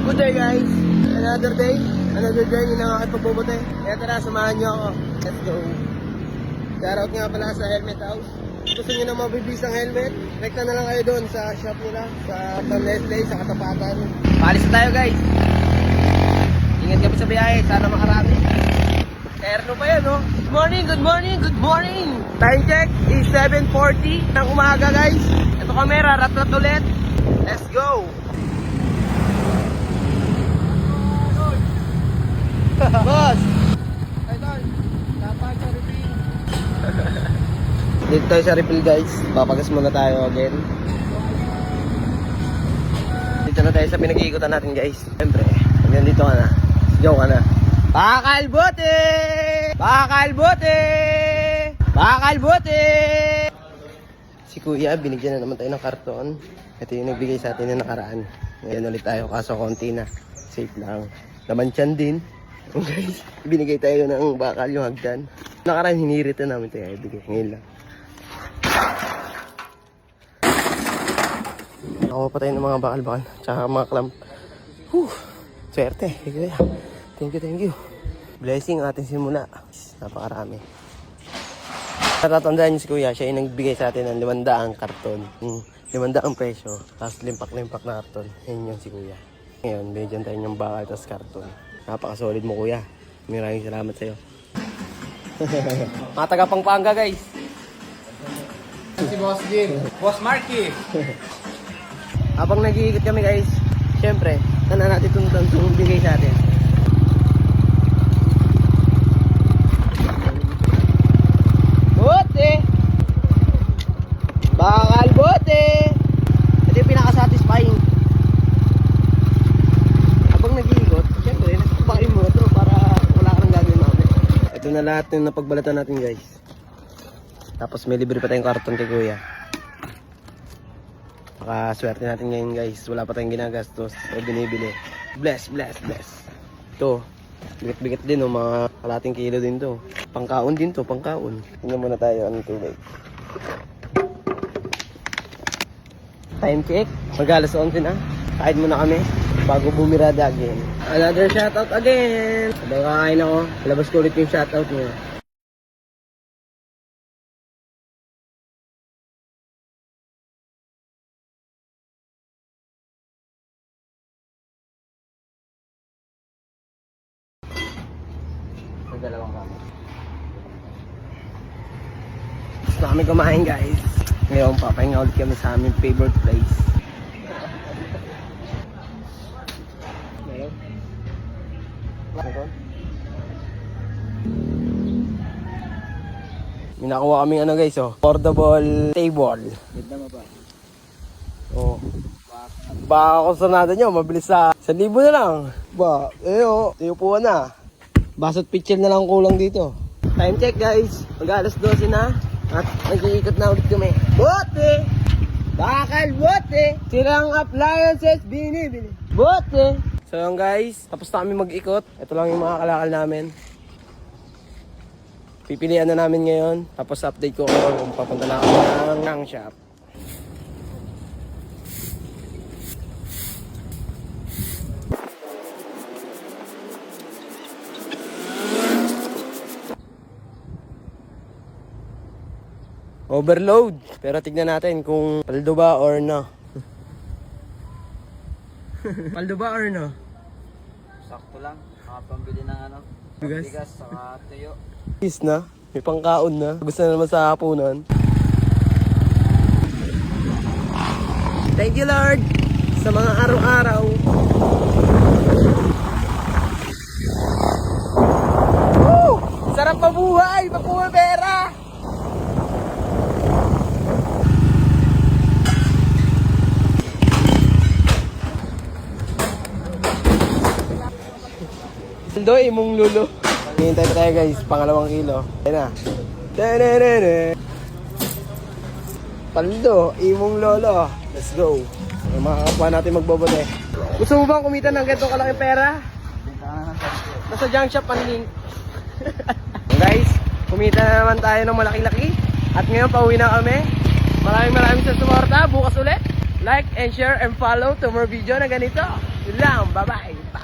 Good day guys! Another day, another journey ng aking pagbubuti. Kaya tara, samahan niyo ako. Let's go! Shoutout nga pala sa Helmet House. Gusto niyo na mabibis ang helmet? Rekta na lang kayo doon sa shop nila, sa Nestle, sa Katapatan. Paalis na tayo guys! Ingat kami sa biyahe, sana makarami. Terno pa yan, no? Good morning, good morning, good morning! Time check is 7:40 ng umaga guys. Ito kamera, rat-rat ulit. Let's go! Boss! Idol, dapat sa refill. Dito tayo sa refill guys. Papagas muna tayo again. Dito na tayo sa pinag-iikutan natin guys. Siyempre, hanggang dito ka na. Joke ka na. Bakalbote! Bakalbote! Bakalbote! Si Kuya, binigyan na naman tayo ng karton. Ito yung nagbigay sa atin na nakaraan. Ngayon ulit tayo, kaso konti na. Safe lang. Laman tiyan din. Guys, binigay tayo ng bakal yung hagdan. Nakaraan hinirit na namin tayo. Ibigay. Ngayon lang. Nakuha pa tayo ng mga bakal-bakal. Tsaka mga clamp. Swerte. Thank you. Blessing ang ating simula. Napakarami. Natatandaan niyo si Kuya, siya yung nagbigay sa atin ng 500 karton. 500 presyo, tapos limpak-limpak na karton. Yun yung si Kuya. Ngayon, binigyan tayo ng bakal tapos karton. Napaka-solid mo Kuya. Maraming salamat sa'yo. Mga taga Pampanga guys. Si Boss Jim. Boss Marky. Habang nag-iikot kami guys, syempre, tanda natin itong bigay sa atin. Bote! Bakal bote! Ito yung pinaka-satisfying. Habang nag-iikot, syempre, nagpapakin mo ito para wala ka nang gagawin namin. Ito na lahat yung napagbalatan natin guys. Tapos may libre pa tayong karton kay Kuya. Swerte natin ngayon guys. Wala pa tayong ginagastos o binibili. Bless. Ito, bigat-bigat din o mga kalating kilo din to. Pangkaon din to, pangkaon. Tingnan muna tayo anong tubig. Time check. Mag-alas 11 na. Kain muna kami bago bumirada again. Another shoutout again. Sabay kakain ako. Labas ko ulit yung shoutout niya. Dalawang kami. Gusto kami kumain guys. Ngayon papahinga ulit kami sa aming favorite place. May nakuha kaming ano guys portable table. Ganda mo ba? Oh. Baka kung sanada nyo, mabilis sa 1,000 na lang. Ba, tiyupuan na. Basot pitchel na lang kulang dito. Time check guys. Mag-alas 12 na. At nag-iikot na ulit kami. Bote! Bakal bote! Sirang appliances binibili. Bote! So yun guys. Tapos na kami mag-ikot. Ito lang yung mga kalakal namin. Pipilian na namin ngayon. Tapos update ko kung papunta na ako ng shop. Overload. Pero tignan natin kung paldo ba or no. Paldo ba or no? Sakto lang. Makapambili ng ano. Bigas? Bigas saka tuyo. Is na. May pangkaon na. Gusto na naman sa hapunan. Thank you Lord sa mga araw-araw. Woo! Sarap mabuhay! Makuha pera! Paldo, imong lulo. Hintay pa tayo guys, pangalawang kilo. Ayan na. Paldo, imong lolo. Let's go. Yung mga kapwa natin magbobote. Gusto mo bang kumita ng ganito kalaking pera? Nasa junk shop ang link. Guys, kumita na naman tayo ng malaki-laki. At ngayon pauwi na kami. Maraming sa suporta. Bukas ulit. Like and share and follow to more video na ganito. Yun lang, bye-bye.